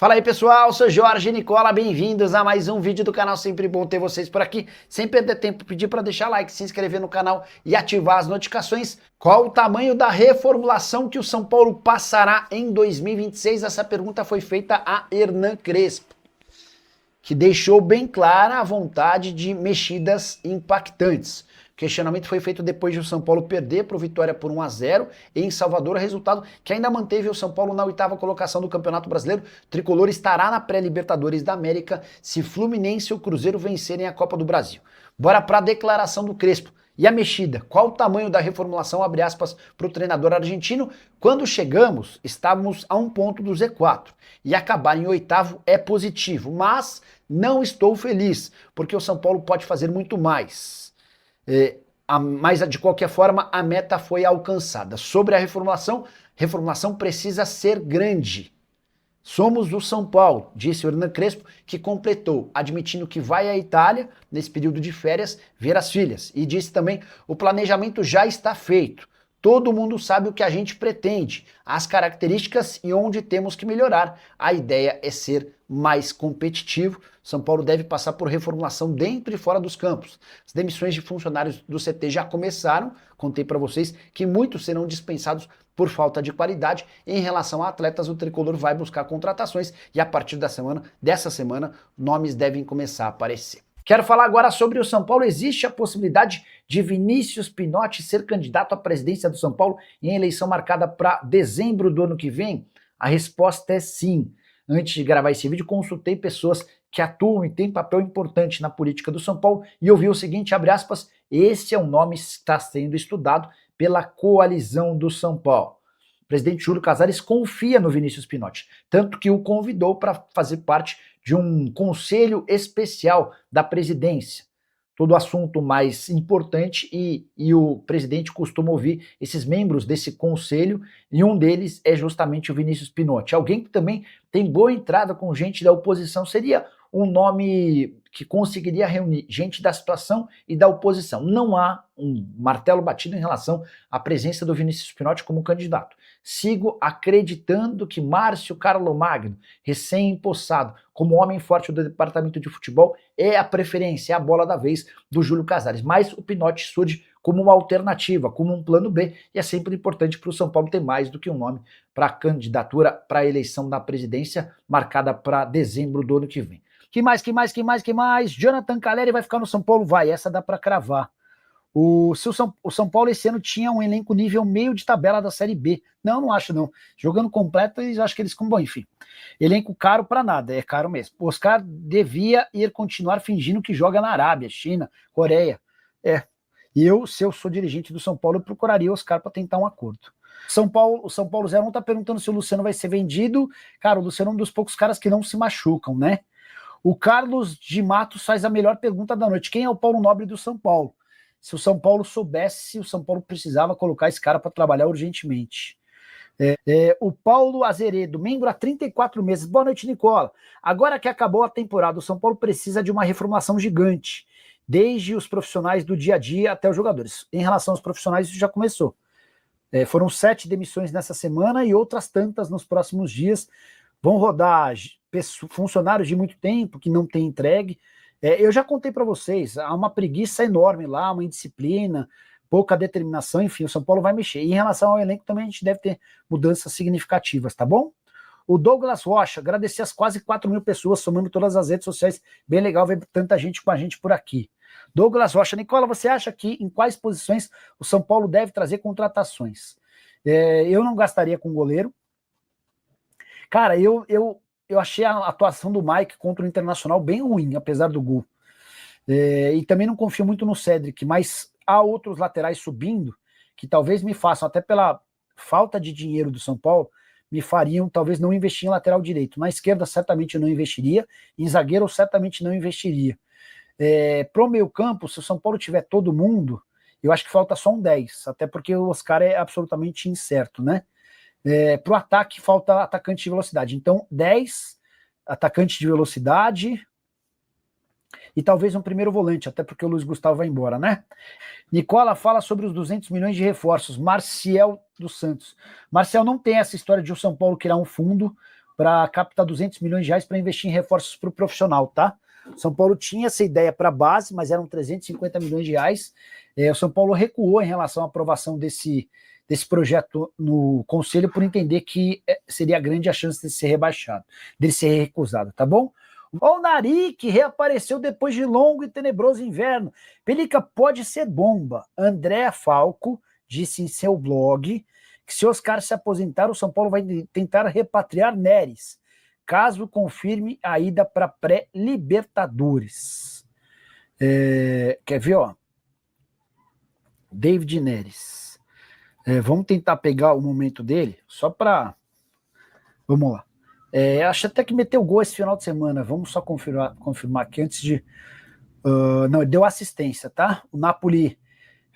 Fala aí pessoal, sou Jorge Nicola, bem-vindos a mais um vídeo do canal, sempre bom ter vocês por aqui. Sem perder tempo, pedir para deixar like, se inscrever no canal e ativar as notificações. Qual o tamanho da reformulação que o São Paulo passará em 2026? Essa pergunta foi feita a Hernan Crespo, que deixou bem clara a vontade de mexidas impactantes. O questionamento foi feito depois de o São Paulo perder para o Vitória por 1-0 em Salvador, resultado que ainda manteve o São Paulo na 8ª colocação do Campeonato Brasileiro. O tricolor estará na pré-Libertadores da América se Fluminense e o Cruzeiro vencerem a Copa do Brasil. Bora para a declaração do Crespo. E a mexida? Qual o tamanho da reformulação, abre aspas, para o treinador argentino? Quando chegamos, estávamos a 1 ponto do Z4. E acabar em 8º é positivo, mas não estou feliz, porque o São Paulo pode fazer muito mais. Mas de qualquer forma a meta foi alcançada. Sobre a reformulação precisa ser grande. Somos o São Paulo, disse o Hernan Crespo, que completou, admitindo que vai à Itália, nesse período de férias, ver as filhas. E disse também, o planejamento já está feito. Todo mundo sabe o que a gente pretende, as características e onde temos que melhorar. A ideia é ser mais competitivo. São Paulo deve passar por reformulação dentro e fora dos campos. As demissões de funcionários do CT já começaram. Contei para vocês que muitos serão dispensados por falta de qualidade. Em relação a atletas, o tricolor vai buscar contratações e a partir dessa semana, nomes devem começar a aparecer. Quero falar agora sobre o São Paulo. Existe a possibilidade de Vinícius Pinotti ser candidato à presidência do São Paulo em eleição marcada para dezembro do ano que vem? A resposta é sim. Antes de gravar esse vídeo, consultei pessoas que atuam e têm papel importante na política do São Paulo e ouvi o seguinte, abre aspas, esse é um nome que está sendo estudado pela coalizão do São Paulo. O presidente Júlio Casares confia no Vinícius Pinotti, tanto que o convidou para fazer parte de um conselho especial da presidência. Todo assunto mais importante e o presidente costuma ouvir esses membros desse conselho e um deles é justamente o Vinícius Pinotti. Alguém que também tem boa entrada com gente da oposição, seria um nome que conseguiria reunir gente da situação e da oposição. Não há um martelo batido em relação à presença do Vinícius Pinotti como candidato. Sigo acreditando que Márcio Carlomagno, recém-empossado como homem forte do departamento de futebol, é a preferência, é a bola da vez do Júlio Casares. Mas o Pinotti surge como uma alternativa, como um plano B, e é sempre importante para o São Paulo ter mais do que um nome para a candidatura para a eleição da presidência marcada para dezembro do ano que vem. Que mais? Jonathan Calleri vai ficar no São Paulo? Vai, essa dá para cravar. O São Paulo esse ano tinha um elenco nível meio de tabela da Série B. Não acho não. Jogando completo, eu acho que eles bom, enfim. Elenco caro para nada, é caro mesmo. O Oscar devia continuar fingindo que joga na Arábia, China, Coreia. Se eu sou dirigente do São Paulo, eu procuraria o Oscar para tentar um acordo. O São Paulo 01 está perguntando se o Luciano vai ser vendido. Cara, o Luciano é um dos poucos caras que não se machucam, né? O Carlos de Matos faz a melhor pergunta da noite. Quem é o Paulo Nobre do São Paulo? Se o São Paulo soubesse, o São Paulo precisava colocar esse cara para trabalhar urgentemente. O Paulo Azeredo, membro há 34 meses. Boa noite, Nicola. Agora que acabou a temporada, o São Paulo precisa de uma reformulação gigante, desde os profissionais do dia a dia até os jogadores. Em relação aos profissionais, isso já começou. Foram 7 demissões nessa semana e outras tantas nos próximos dias. Vão rodar funcionários de muito tempo que não têm entregue. Eu já contei para vocês, há uma preguiça enorme lá, uma indisciplina, pouca determinação, enfim, o São Paulo vai mexer. E em relação ao elenco também a gente deve ter mudanças significativas, tá bom? O Douglas Rocha, agradecer as quase 4.000 pessoas, somando todas as redes sociais, bem legal ver tanta gente com a gente por aqui. Douglas Rocha, Nicola, você acha que em quais posições o São Paulo deve trazer contratações? Eu não gastaria com goleiro. Cara, eu achei a atuação do Mike contra o Internacional bem ruim, apesar do gol. E também não confio muito no Cédric, mas há outros laterais subindo que talvez me façam, até pela falta de dinheiro do São Paulo, me fariam talvez não investir em lateral direito. Na esquerda certamente eu não investiria, em zagueiro eu certamente não investiria. Pro meio campo, se o São Paulo tiver todo mundo, eu acho que falta só um 10, até porque o Oscar é absolutamente incerto, né? Pro ataque falta atacante de velocidade, então 10 atacante de velocidade e talvez um primeiro volante, até porque o Luiz Gustavo vai embora, né? Nicola fala sobre os 200 milhões de reforços. Marcial dos Santos. Marcial, não tem essa história de o São Paulo criar um fundo. para captar 200 milhões de reais para investir em reforços para o profissional, tá? São Paulo tinha essa ideia para a base, mas eram 350 milhões de reais. O São Paulo recuou em relação à aprovação desse projeto no Conselho por entender que seria grande a chance de ser rebaixado, dele ser recusado, tá bom? O Nari, que reapareceu depois de longo e tenebroso inverno. Pelica pode ser bomba. André Falco disse em seu blog que se Oscar se aposentar, o São Paulo vai tentar repatriar Neres, caso confirme a ida para pré-Libertadores. Quer ver, ó? David Neres. Vamos tentar pegar o momento dele, só para... Vamos lá. Acho até que meteu gol esse final de semana. Vamos só confirmar aqui antes de... não, deu assistência, tá? O Napoli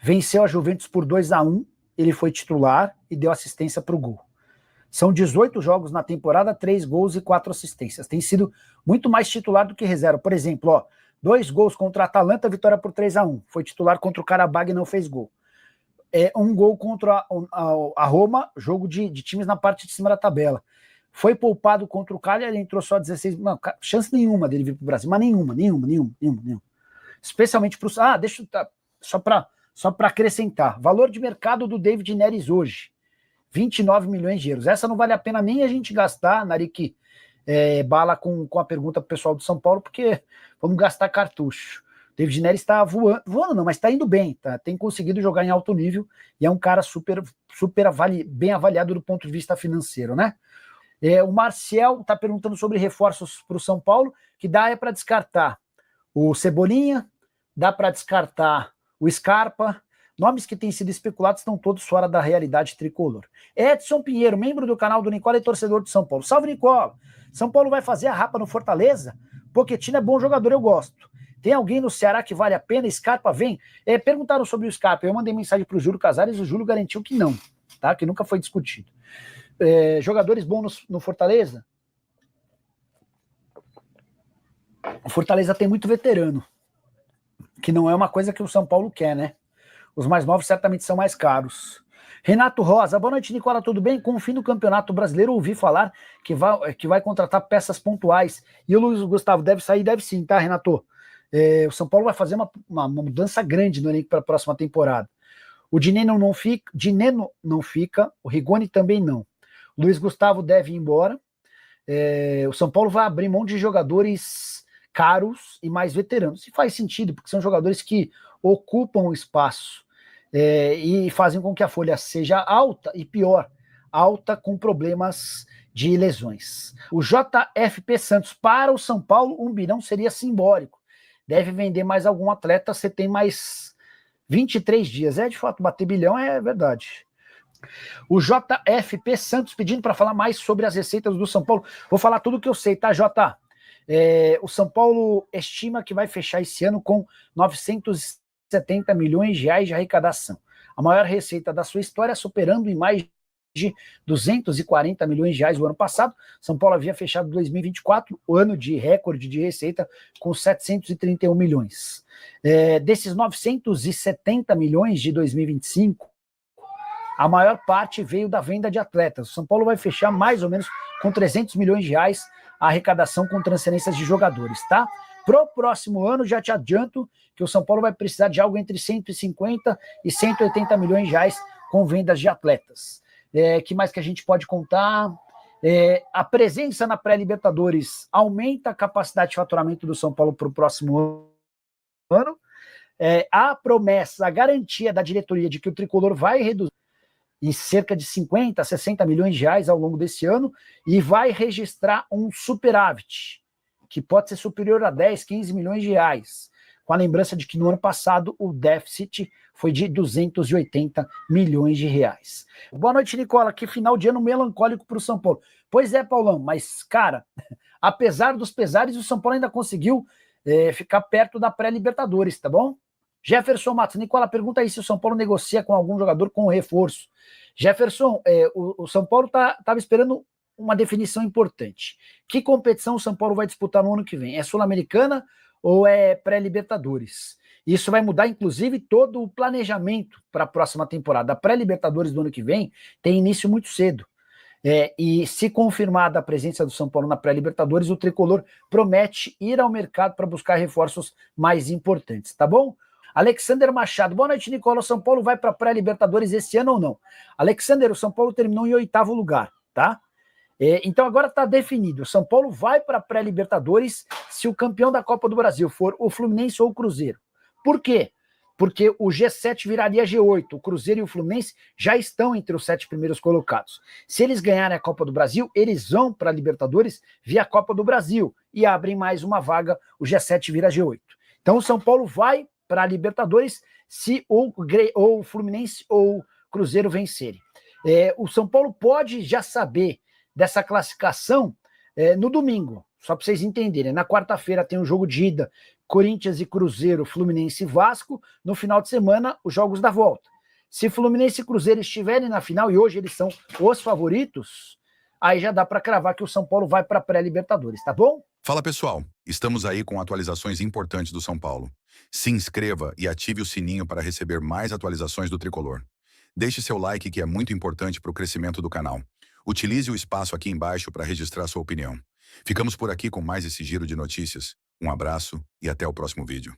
venceu a Juventus por 2-1. Ele foi titular e deu assistência para o gol. São 18 jogos na temporada, 3 gols e 4 assistências. Tem sido muito mais titular do que reserva. Por exemplo, ó, 2 gols contra a Atalanta, vitória por 3-1. Foi titular contra o Karabag e não fez gol. 1 gol contra a Roma, jogo de times na parte de cima da tabela. Foi poupado contra o Cagliari, entrou só 16... Não, chance nenhuma dele vir para o Brasil, mas nenhuma. Especialmente para o... deixa eu... Só para acrescentar. Valor de mercado do David Neres hoje. 29 milhões de euros. Essa não vale a pena nem a gente gastar, Narique, bala com a pergunta pro pessoal do São Paulo, porque vamos gastar cartucho. David Neres está voando não, mas está indo bem, tá? Tem conseguido jogar em alto nível e é um cara super bem avaliado do ponto de vista financeiro, né? O Marcial está perguntando sobre reforços para o São Paulo, que dá para descartar o Cebolinha, dá para descartar o Scarpa. Nomes que têm sido especulados estão todos fora da realidade tricolor. Edson Pinheiro, membro do canal do Nicola e torcedor de São Paulo. Salve, Nicola! São Paulo vai fazer a rapa no Fortaleza? Pochettino é bom jogador, eu gosto. Tem alguém no Ceará que vale a pena? Scarpa vem? Perguntaram sobre o Scarpa. Eu mandei mensagem para o Júlio Casares, o Júlio garantiu que não, tá? Que nunca foi discutido. Jogadores bons no Fortaleza? O Fortaleza tem muito veterano, que não é uma coisa que o São Paulo quer, né? Os mais novos certamente são mais caros. Renato Rosa, boa noite, Nicola, tudo bem? Com o fim do Campeonato Brasileiro, ouvi falar que vai contratar peças pontuais. E o Luiz Gustavo deve sair? Deve sim, tá, Renato? O São Paulo vai fazer uma mudança grande no elenco para a próxima temporada. O Dineno não fica, o Rigoni também não. O Luiz Gustavo deve ir embora. O São Paulo vai abrir mão de jogadores caros e mais veteranos. E faz sentido, porque são jogadores que ocupam o espaço e fazem com que a folha seja alta e pior, alta com problemas de lesões. O JFP Santos, para o São Paulo, 1 bilhão seria simbólico. Deve vender mais algum atleta, você tem mais 23 dias. De fato, bater bilhão é verdade. O JFP Santos pedindo para falar mais sobre as receitas do São Paulo. Vou falar tudo o que eu sei, tá, Jota? O São Paulo estima que vai fechar esse ano com 970 milhões de reais de arrecadação. A maior receita da sua história, superando em mais de 240 milhões de reais o ano passado. São Paulo havia fechado 2024, o ano de recorde de receita, com 731 milhões. Desses 970 milhões de 2025, a maior parte veio da venda de atletas. O São Paulo vai fechar mais ou menos com 300 milhões de reais a arrecadação com transferências de jogadores, tá? Pro próximo ano, já te adianto que o São Paulo vai precisar de algo entre 150 e 180 milhões de reais com vendas de atletas. Que mais que a gente pode contar? A presença na pré-Libertadores aumenta a capacidade de faturamento do São Paulo para o próximo ano. A promessa, a garantia da diretoria de que o tricolor vai reduzir em cerca de 50, 60 milhões de reais ao longo desse ano e vai registrar um superávit, que pode ser superior a 10, 15 milhões de reais, com a lembrança de que no ano passado o déficit foi de 280 milhões de reais. Boa noite, Nicola. Que final de ano melancólico para o São Paulo. Pois é, Paulão, mas, cara, apesar dos pesares, o São Paulo ainda conseguiu ficar perto da pré-Libertadores, tá bom? Jefferson Matos, Nicola, pergunta aí se o São Paulo negocia com algum jogador com reforço. Jefferson, o São Paulo estava esperando uma definição importante. Que competição o São Paulo vai disputar no ano que vem? É Sul-Americana ou é pré-Libertadores? Isso vai mudar, inclusive, todo o planejamento para a próxima temporada. A pré-Libertadores do ano que vem tem início muito cedo. E se confirmada a presença do São Paulo na pré-Libertadores, o tricolor promete ir ao mercado para buscar reforços mais importantes, tá bom? Alexander Machado, boa noite, Nicola. O São Paulo vai para a pré-Libertadores esse ano ou não? Alexander, o São Paulo terminou em 8º lugar, tá? Então agora está definido. O São Paulo vai para a pré-Libertadores se o campeão da Copa do Brasil for o Fluminense ou o Cruzeiro. Por quê? Porque o G7 viraria G8. O Cruzeiro e o Fluminense já estão entre os 7 primeiros colocados. Se eles ganharem a Copa do Brasil, eles vão para a Libertadores via Copa do Brasil e abrem mais uma vaga, o G7 vira G8. Então o São Paulo vai para a Libertadores se ou o Fluminense ou o Cruzeiro vencerem. O São Paulo pode já saber dessa classificação no domingo, só para vocês entenderem. Na quarta-feira tem um jogo de ida, Corinthians e Cruzeiro, Fluminense e Vasco. No final de semana, os jogos da volta. Se Fluminense e Cruzeiro estiverem na final, e hoje eles são os favoritos, aí já dá para cravar que o São Paulo vai para a pré-Libertadores, tá bom? Fala pessoal, estamos aí com atualizações importantes do São Paulo. Se inscreva e ative o sininho para receber mais atualizações do Tricolor. Deixe seu like que é muito importante para o crescimento do canal. Utilize o espaço aqui embaixo para registrar sua opinião. Ficamos por aqui com mais esse giro de notícias. Um abraço e até o próximo vídeo.